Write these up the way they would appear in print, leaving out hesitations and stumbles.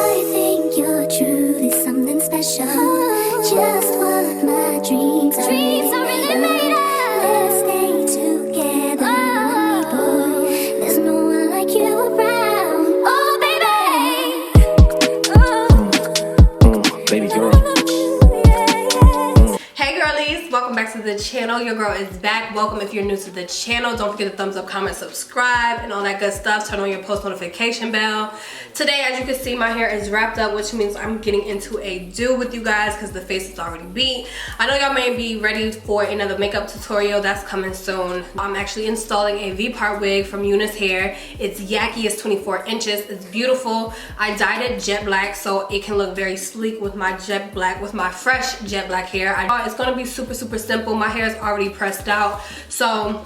I think you're truly something special. Just what my dreams are really made of. Let's stay together, honey boy. There's no one like you around. Oh, baby. Baby girl. Hey girlies, welcome back to the channel. Your girl is back. Welcome if you're new to the channel. Don't forget to thumbs up, comment, subscribe, and all that good stuff. Turn on your post notification bell. Today, as you can see, my hair is wrapped up, which means I'm getting into a do with you guys because the face is already beat. I know y'all may be ready for another makeup tutorial that's coming soon. I'm actually installing a V-part wig from UNice hair. It's YAKI, it's 24 inches. It's beautiful. I dyed it jet black so it can look very sleek with my jet black, with my fresh jet black hair. It's gonna be super simple. My hair is already pressed out, so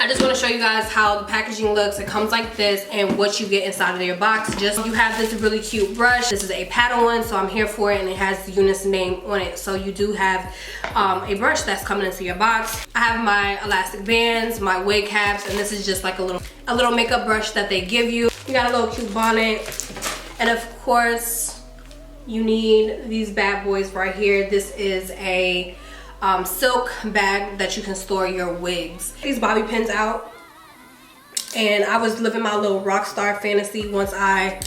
I just want to show you guys how the packaging looks. It comes like this and what you get inside of your box. Just you have this really cute brush. This is a paddle one, so I'm here for it, and it has the UNice name on it. So you do have a brush that's coming into your box. I have my elastic bands, my wig caps, and this is just like a little makeup brush that they give you. You got a little cute bonnet, and of course you need these bad boys right here. This is a silk bag that you can store your wigs. These bobby pins out, and I was living my little rock star fantasy once I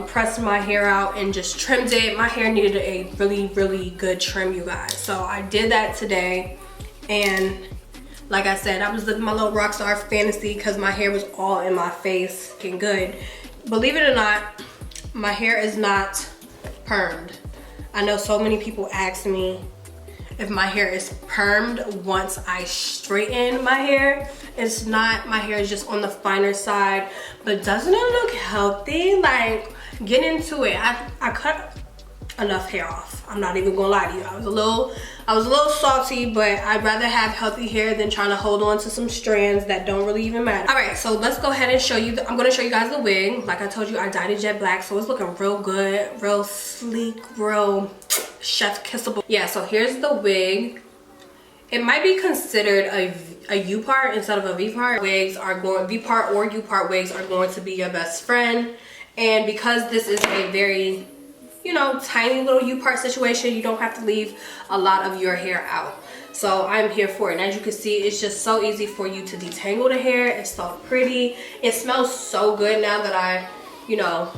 pressed my hair out and just trimmed it. My hair needed a really good trim, you guys, so I did that today. And like I said, I was living my little rock star fantasy because my hair was all in my face, looking good. Believe it or not, my hair is not permed. I know so many people ask me if my hair is permed once I straighten my hair. It's not. My hair is just on the finer side, but doesn't it look healthy? Like, get into it. I cut enough hair off. I'm not even gonna lie to you. I was a little salty, but I'd rather have healthy hair than trying to hold on to some strands that don't really even matter. All right, so let's go ahead and show you. I'm gonna show you guys the wig. Like I told you, I dyed it jet black, so it's looking real good, real sleek, real chef kissable. Yeah, so here's the wig. It might be considered a U-part instead of a V-part. V-part or U-part wigs are going to be your best friend. And because this is a very, you know, tiny little U-part situation, you don't have to leave a lot of your hair out. So I'm here for it. And as you can see, it's just so easy for you to detangle the hair. It's so pretty. It smells so good now that I, you know,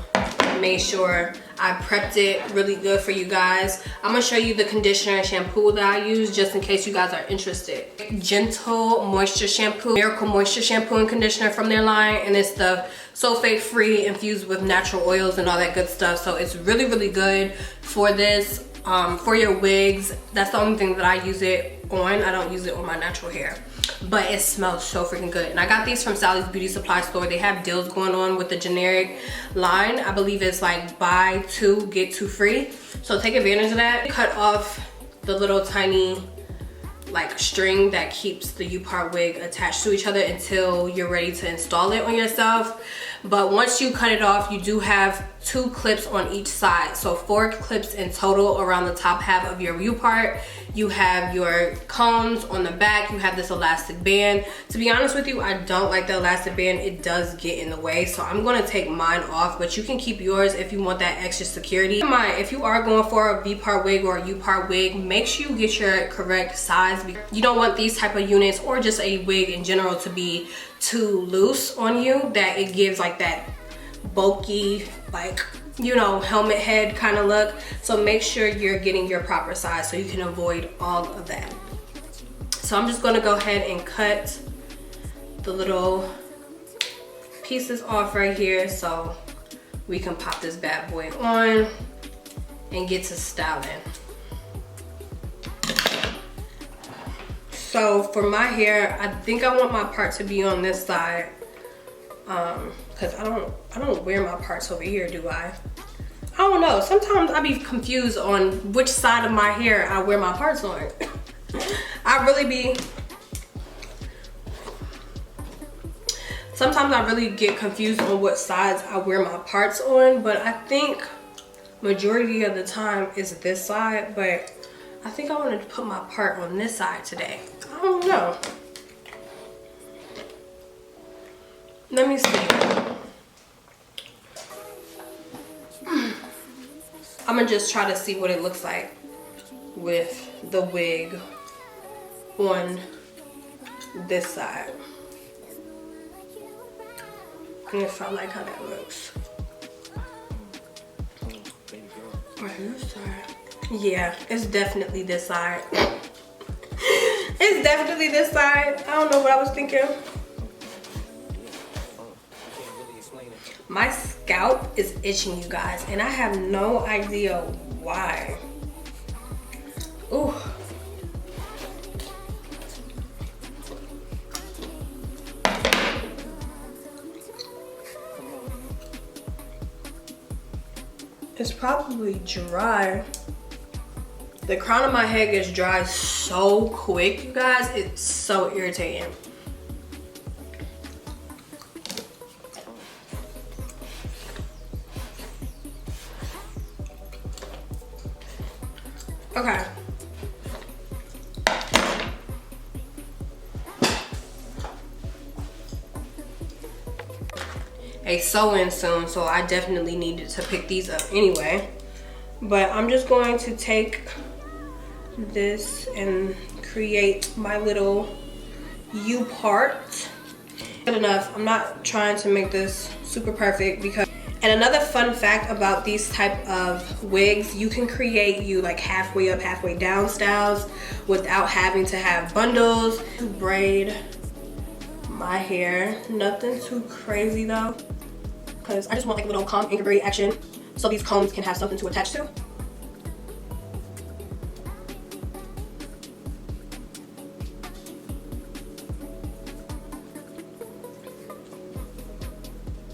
made sure I prepped it really good for you guys. I'm gonna show you the conditioner and shampoo that I use just in case you guys are interested. Gentle Moisture Shampoo, Miracle Moisture Shampoo and Conditioner from their line, and it's the sulfate free, infused with natural oils and all that good stuff. So it's really good for this, for your wigs. That's the only thing that I use it on. I don't use it on my natural hair, but it smells so freaking good. And I got these from Sally's Beauty Supply Store. They have deals going on with the generic line. I believe it's like buy two get two free, so take advantage of that. Cut off the little tiny like string that keeps the U-part wig attached to each other until you're ready to install it on yourself. But once you cut it off, you do have 2 clips on each side, so 4 clips in total around the top half of your U-part. You have your combs on the back. You have this elastic band. To be honest with you, I don't like the elastic band. It does get in the way, so I'm going to take mine off, but you can keep yours if you want that extra security. Keep in mind, if you are going for a V-part wig or a U-part wig, make sure you get your correct size. You don't want these type of units or just a wig in general to be too loose on you, that it gives like that bulky, like, you know, helmet head kind of look. So make sure you're getting your proper size so you can avoid all of that. So I'm just going to go ahead and cut the little pieces off right here so we can pop this bad boy on and get to styling. So for my hair, I think I want my part to be on this side, because I don't wear my parts over here, do I? I don't know. Sometimes I be confused on which side of my hair I wear my parts on. Sometimes I really get confused on what sides I wear my parts on, but I think majority of the time is this side, but I think I wanted to put my part on this side today. I don't know. Let me see. I'm gonna just try to see what it looks like with the wig on this side. And if I like how that looks. On this side. Yeah, it's definitely this side. It's definitely this side. I don't know what I was thinking. My scalp is itching, you guys, and I have no idea why. Ooh. It's probably dry. The crown of my head gets dry so quick, you guys. It's so irritating. Okay. A sew-in soon, so I definitely needed to pick these up anyway. But I'm just going to take this and create my little U part. Good enough. I'm not trying to make this super perfect because. And another fun fact about these type of wigs, you can create you like halfway up, halfway down styles without having to have bundles. Braid my hair, nothing too crazy though, because I just want like a little comb and braid action so these combs can have something to attach to.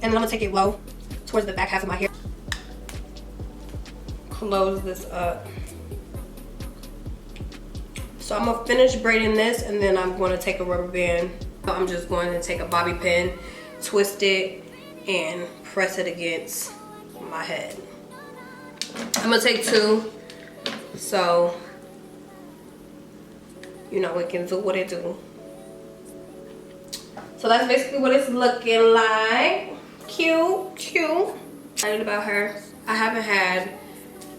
And then I'm gonna take it low towards the back half of my hair. Close this up. So I'm gonna finish braiding this and then I'm gonna take a rubber band. I'm just going to take a bobby pin, twist it, and press it against my head. I'm gonna take two, so you know it can do what it do. So that's basically what it's looking like. Cute, cute. Excited about her. I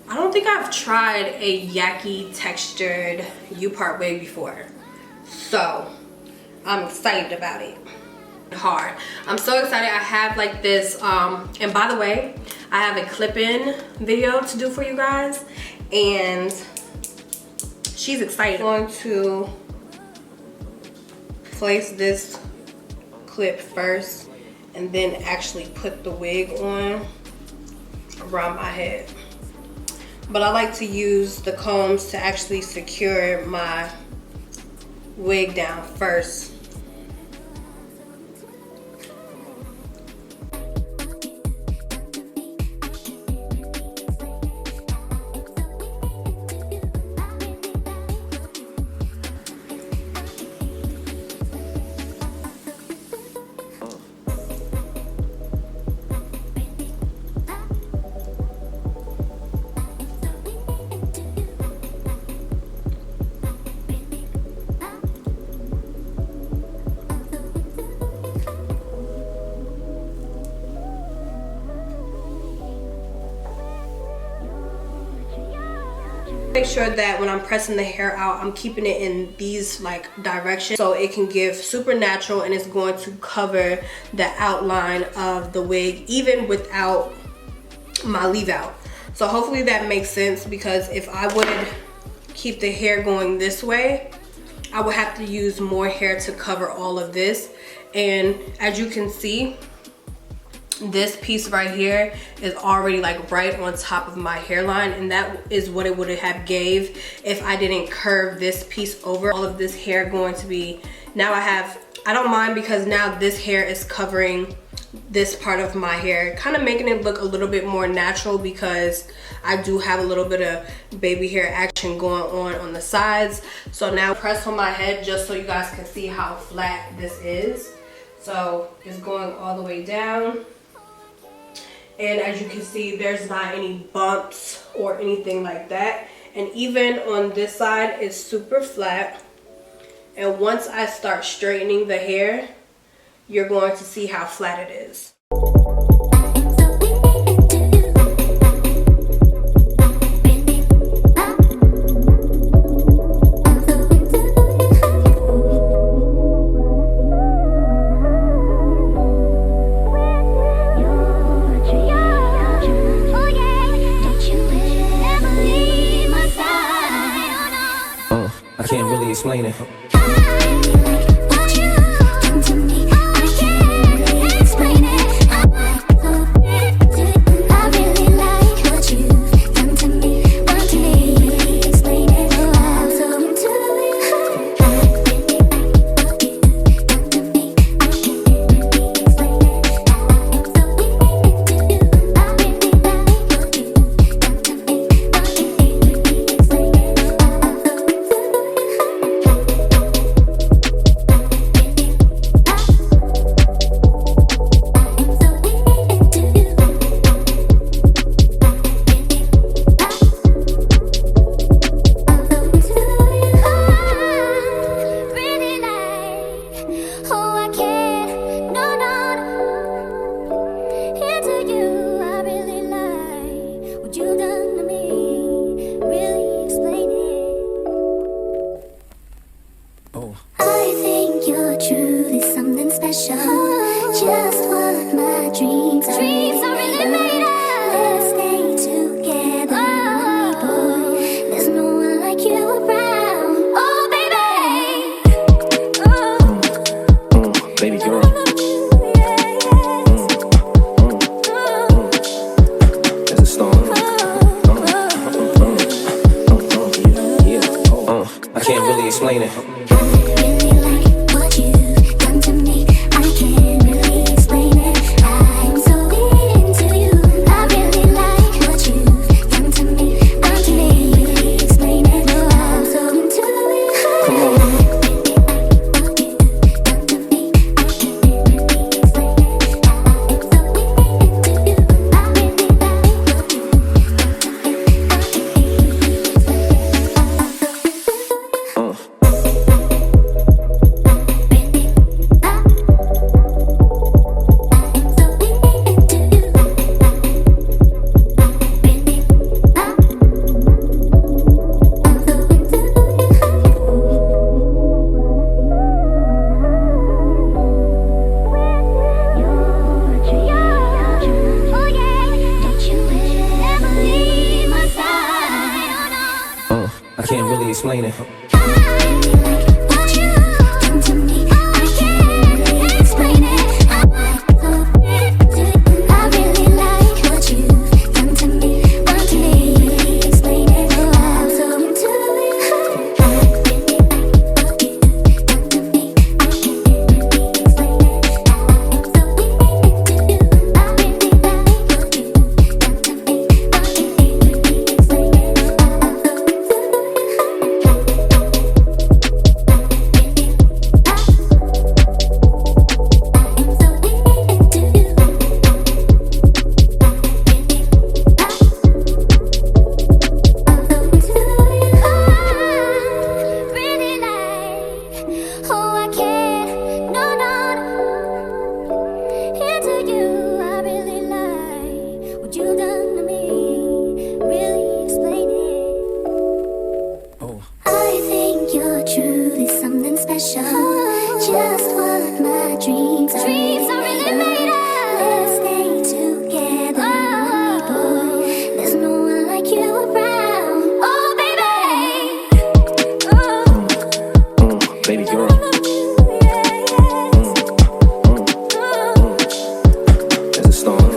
don't think I've tried a YAKI textured U-part wig before. So I'm excited about it. Hard. I'm so excited. I have like this, and by the way, I have a clip-in video to do for you guys, and she's excited. I'm going to place this clip first and then actually put the wig on around my head. But I like to use the combs to actually secure my wig down first. Make sure that when I'm pressing the hair out, I'm keeping it in these like directions so it can give super natural, and it's going to cover the outline of the wig even without my leave out. So hopefully that makes sense, because if I would keep the hair going this way, I would have to use more hair to cover all of this. And as you can see, this piece right here is already like right on top of my hairline, and that is what it would have gave if I didn't curve this piece over. All of this hair going to be, now I don't mind, because now this hair is covering this part of my hair, kind of making it look a little bit more natural, because I do have a little bit of baby hair action going on the sides. So now press on my head just so you guys can see how flat this is. So it's going all the way down. And as you can see, there's not any bumps or anything like that. And even on this side, it's super flat. And once I start straightening the hair, you're going to see how flat it is. really explain it. Just what my dreams are really made of. Let's stay together, boy. There's no one like you around. Oh, baby. Baby girl. There's a storm. I can't really explain it. I can't really explain it. Just what my dreams are really made of. Let's stay together, boy. There's no one like you around. Oh, baby. Baby girl. There's a storm.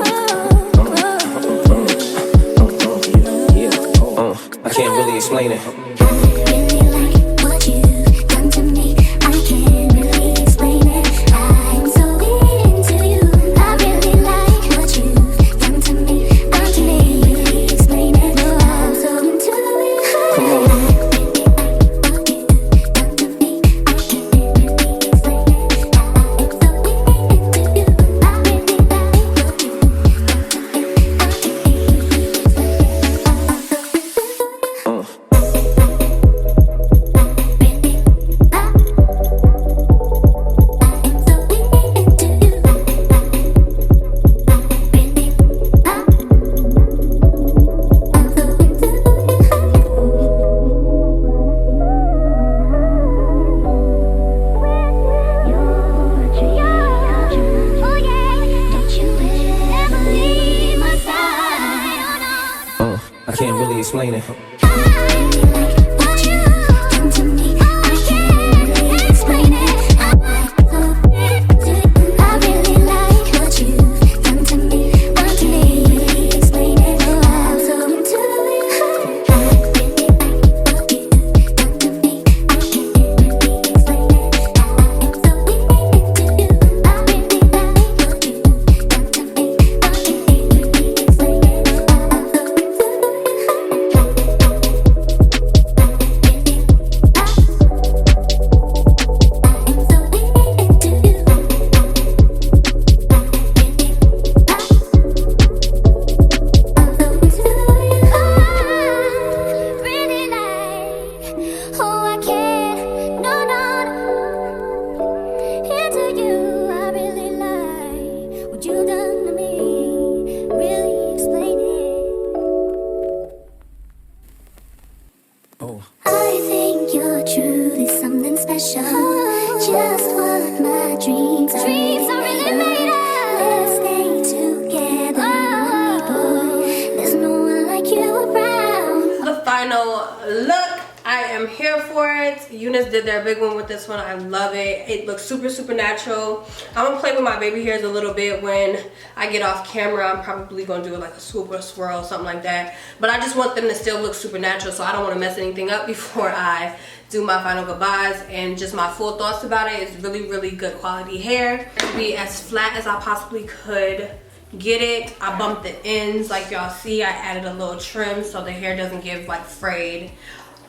I can't really explain it. I can't really explain it. final look. I am here for it. UNice did their big one with this one. I love it. It looks super, super natural. I'm gonna play with my baby hairs a little bit when I get off camera. I'm probably gonna do it like a swoop or swirl, something like that. But I just want them to still look super natural, so I don't want to mess anything up before I do my final goodbyes. And just my full thoughts about it is really, really good quality hair. To be as flat as I possibly could get it. I bumped the ends like y'all see. I added a little trim so the hair doesn't get like frayed.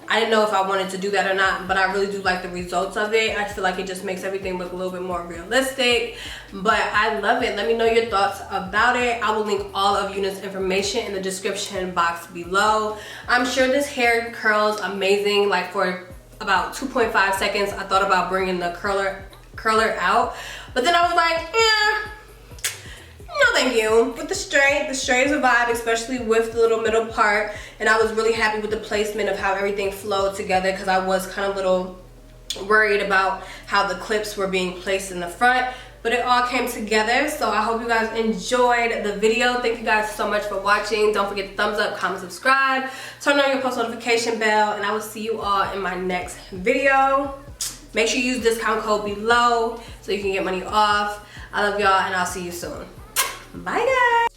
I didn't know if I wanted to do that or not, but I really do like the results of it. I feel like it just makes everything look a little bit more realistic, but I love it. Let me know your thoughts about it. I will link all of UNice information in the description box below. I'm sure this hair curls amazing. Like for about 2.5 seconds, I thought about bringing the curler out, but then I was like, yeah. No thank you. With the straight is a vibe, especially with the little middle part, and I was really happy with the placement of how everything flowed together because I was kind of a little worried about how the clips were being placed in the front, but it all came together. So I hope you guys enjoyed the video. Thank you guys so much for watching. Don't forget to thumbs up, comment, subscribe, turn on your post notification bell, and I will see you all in my next video. Make sure you use discount code below so you can get money off. I love y'all, and I'll see you soon. Bye guys.